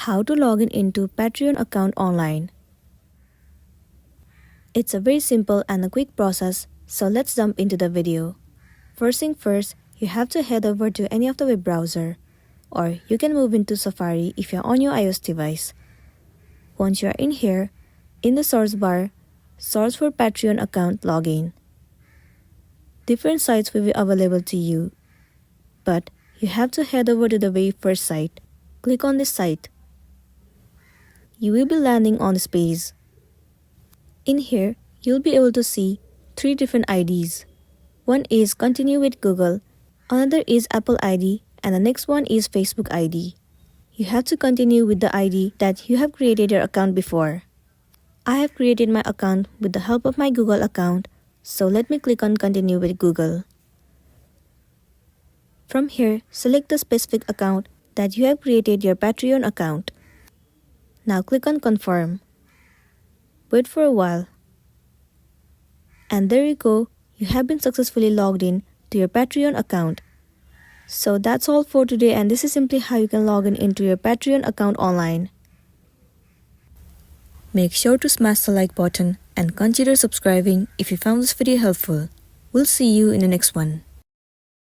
How to log in into Patreon account online. It's a very simple and a quick process, so let's jump into the video. First thing first, you have to head over to any of the web browser, or you can move into Safari if you're on your iOS device. Once you're in here, in the source bar, search for Patreon account login. Different sites will be available to you, but you have to head over to the very first site. Click on this site. You will be landing on this page. In here, you'll be able to see 3 different IDs. One is Continue with Google, another is Apple ID, and the next one is Facebook ID. You have to continue with the ID that you have created your account before. I have created my account with the help of my Google account, so let me click on Continue with Google. From here, select the specific account that you have created your Patreon account. Now click on Confirm. Wait for a while. And there you go, you have been successfully logged in to your Patreon account. So that's all for today, and this is simply how you can log in into your Patreon account online. Make sure to smash the like button and consider subscribing if you found this video helpful. We'll see you in the next one.